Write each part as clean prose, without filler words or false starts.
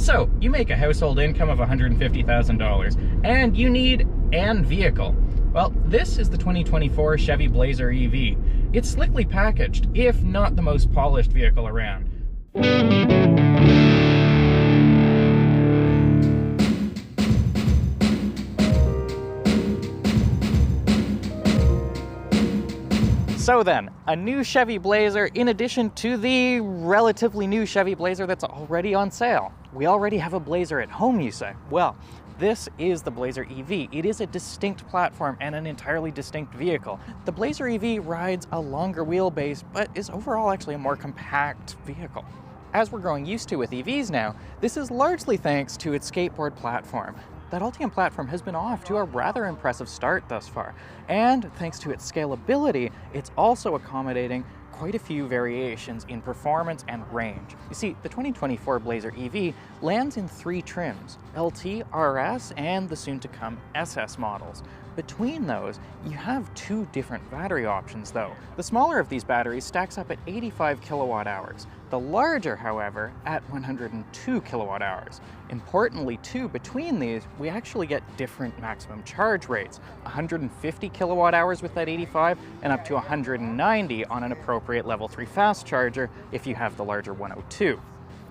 So, you make a household income of $150,000, and you need an vehicle. Well, this is the 2024 Chevy Blazer EV. It's slickly packaged, if not the most polished vehicle around. So then, a new Chevy Blazer in addition to the relatively new Chevy Blazer that's already on sale. We already have a Blazer at home, you say? Well, this is the Blazer EV. It is a distinct platform and an entirely distinct vehicle. The Blazer EV rides a longer wheelbase, but is overall actually a more compact vehicle. As we're growing used to with EVs now, this is largely thanks to its skateboard platform. That Ultium platform has been off to a rather impressive start thus far, and thanks to its scalability, it's also accommodating quite a few variations in performance and range. You see, the 2024 Blazer EV lands in 3 trims: LT, RS, and the soon-to-come SS models. Between those, you have 2 different battery options though. The smaller of these batteries stacks up at 85 kilowatt hours. The larger, however, at 102 kilowatt hours. Importantly too, between these, we actually get different maximum charge rates. 150 kilowatt hours with that 85 and up to 190 on an appropriate level 3 fast charger if you have the larger 102.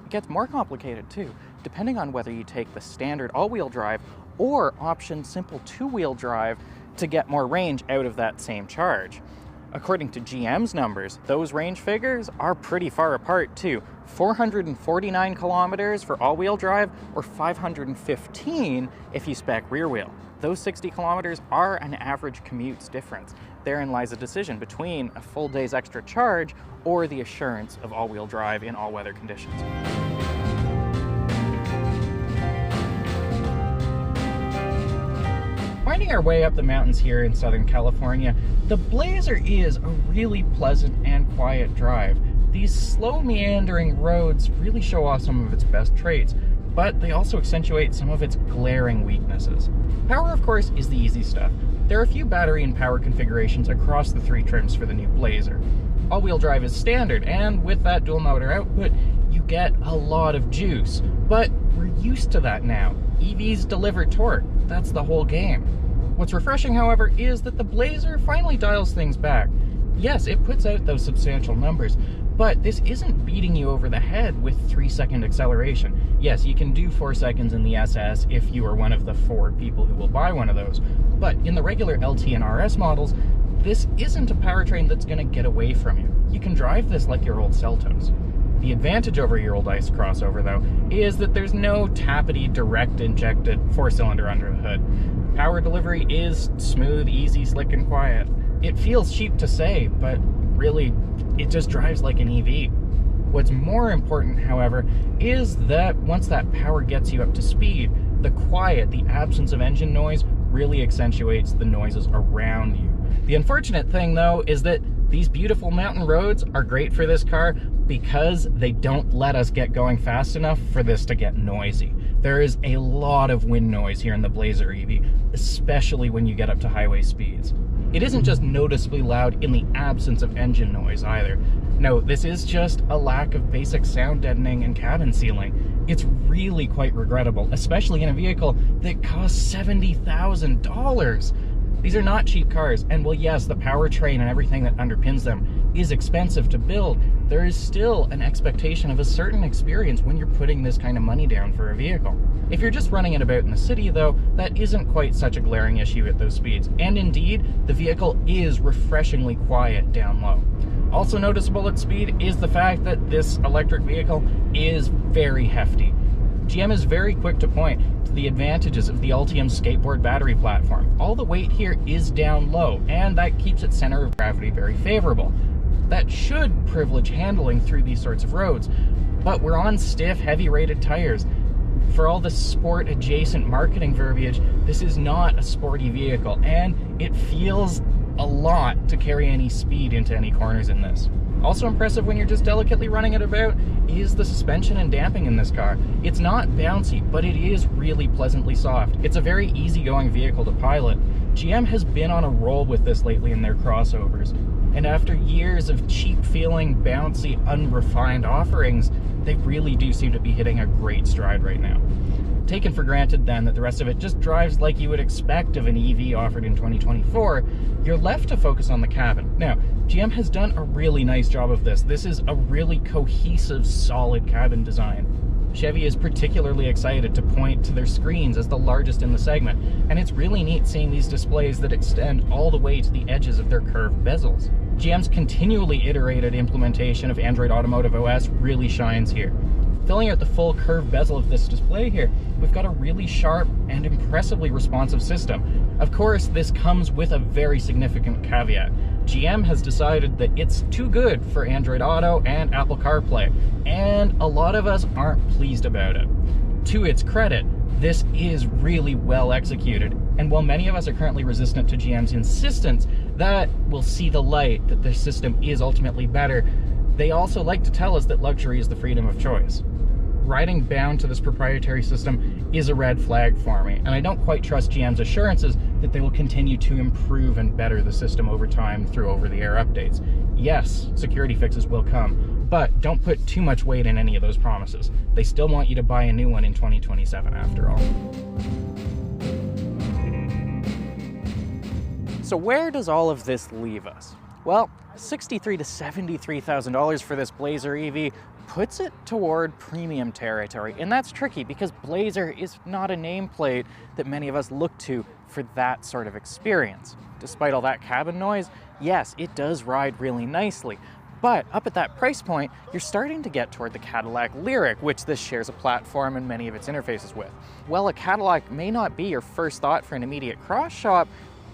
It gets more complicated too, depending on whether you take the standard all-wheel drive or option simple 2-wheel drive to get more range out of that same charge. According to GM's numbers, those range figures are pretty far apart too. 449 kilometers for all-wheel drive or 515 if you spec rear wheel. Those 60 kilometers are an average commute's difference. Therein lies a decision between a full day's extra charge or the assurance of all-wheel drive in all weather conditions. Winding our way up the mountains here in Southern California, the Blazer is a really pleasant and quiet drive. These slow meandering roads really show off some of its best traits, but they also accentuate some of its glaring weaknesses. Power, of course, is the easy stuff. There are a few battery and power configurations across the 3 trims for the new Blazer. All-wheel drive is standard, and with that dual motor output, you get a lot of juice. But we're used to that now. EVs deliver torque. That's the whole game. What's refreshing, however, is that the Blazer finally dials things back. Yes, it puts out those substantial numbers, but this isn't beating you over the head with 3-second acceleration. Yes, you can do 4 seconds in the SS if you are one of the 4 people who will buy one of those, but in the regular LT and RS models, this isn't a powertrain that's going to get away from you. You can drive this like your old Seltos. The advantage over your old ICE crossover, though, is that there's no tappety, direct-injected 4-cylinder under the hood. Power delivery is smooth, easy, slick, and quiet. It feels cheap to say, but really, it just drives like an EV. What's more important, however, is that once that power gets you up to speed, the quiet, the absence of engine noise, really accentuates the noises around you. The unfortunate thing, though, is that these beautiful mountain roads are great for this car because they don't let us get going fast enough for this to get noisy. There is a lot of wind noise here in the Blazer EV, especially when you get up to highway speeds. It isn't just noticeably loud in the absence of engine noise either. No, this is just a lack of basic sound deadening and cabin sealing. It's really quite regrettable, especially in a vehicle that costs $70,000. These are not cheap cars, and while yes, the powertrain and everything that underpins them is expensive to build, there is still an expectation of a certain experience when you're putting this kind of money down for a vehicle. If you're just running it about in the city, though, that isn't quite such a glaring issue at those speeds, and indeed, the vehicle is refreshingly quiet down low. Also noticeable at speed is the fact that this electric vehicle is very hefty. GM is very quick to point to the advantages of the Ultium skateboard battery platform. All the weight here is down low, and that keeps its center of gravity very favorable. That should privilege handling through these sorts of roads, but we're on stiff, heavy-rated tires. For all the sport-adjacent marketing verbiage, this is not a sporty vehicle, and it feels a lot to carry any speed into any corners in this. Also impressive when you're just delicately running it about is the suspension and damping in this car. It's not bouncy, but it is really pleasantly soft. It's a very easygoing vehicle to pilot. GM has been on a roll with this lately in their crossovers, and after years of cheap-feeling, bouncy, unrefined offerings, they really do seem to be hitting a great stride right now. Taken for granted then that the rest of it just drives like you would expect of an EV offered in 2024, you're left to focus on the cabin. Now, GM has done a really nice job of this. This is a really cohesive, solid cabin design. Chevy is particularly excited to point to their screens as the largest in the segment, and it's really neat seeing these displays that extend all the way to the edges of their curved bezels. GM's continually iterated implementation of Android Automotive OS really shines here. Filling out the full curved bezel of this display here, we've got a really sharp and impressively responsive system. Of course, this comes with a very significant caveat. GM has decided that it's too good for Android Auto and Apple CarPlay, and a lot of us aren't pleased about it. To its credit, this is really well executed, and while many of us are currently resistant to GM's insistence that we'll see the light, that their system is ultimately better, they also like to tell us that luxury is the freedom of choice. Riding bound to this proprietary system is a red flag for me, and I don't quite trust GM's assurances that they will continue to improve and better the system over time through over-the-air updates. Yes, security fixes will come, but don't put too much weight in any of those promises. They still want you to buy a new one in 2027 after all. So where does all of this leave us? Well, $63,000 to $73,000 for this Blazer EV puts it toward premium territory, and that's tricky because Blazer is not a nameplate that many of us look to for that sort of experience. Despite all that cabin noise, yes, it does ride really nicely, but up at that price point, you're starting to get toward the Cadillac Lyriq, which this shares a platform and many of its interfaces with. While a Cadillac may not be your first thought for an immediate cross shop,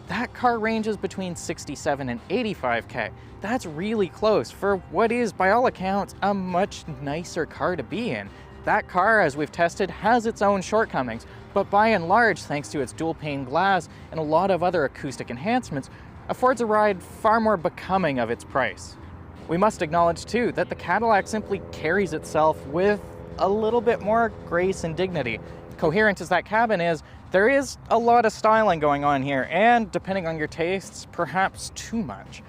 that car ranges between $67,000 and $85,000. That's really close for what is, by all accounts, a much nicer car to be in. That car, as we've tested, has its own shortcomings, but by and large, thanks to its dual pane glass and a lot of other acoustic enhancements, affords a ride far more becoming of its price. We must acknowledge too that the Cadillac simply carries itself with a little bit more grace and dignity. Coherent as that cabin is, there is a lot of styling going on here, and depending on your tastes, perhaps too much.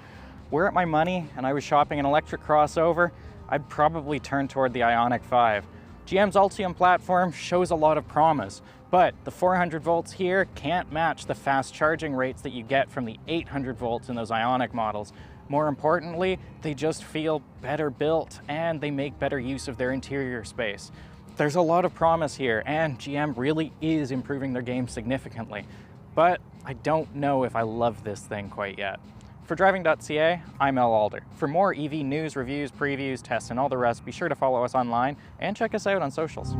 Were it my money and I was shopping an electric crossover, I'd probably turn toward the Ioniq 5. GM's Ultium platform shows a lot of promise, but the 400 volts here can't match the fast charging rates that you get from the 800 volts in those Ioniq models. More importantly, they just feel better built and they make better use of their interior space. There's a lot of promise here, and GM really is improving their game significantly, but I don't know if I love this thing quite yet. For Driving.ca, I'm El Alder. For more EV news, reviews, previews, tests, and all the rest, be sure to follow us online and check us out on socials.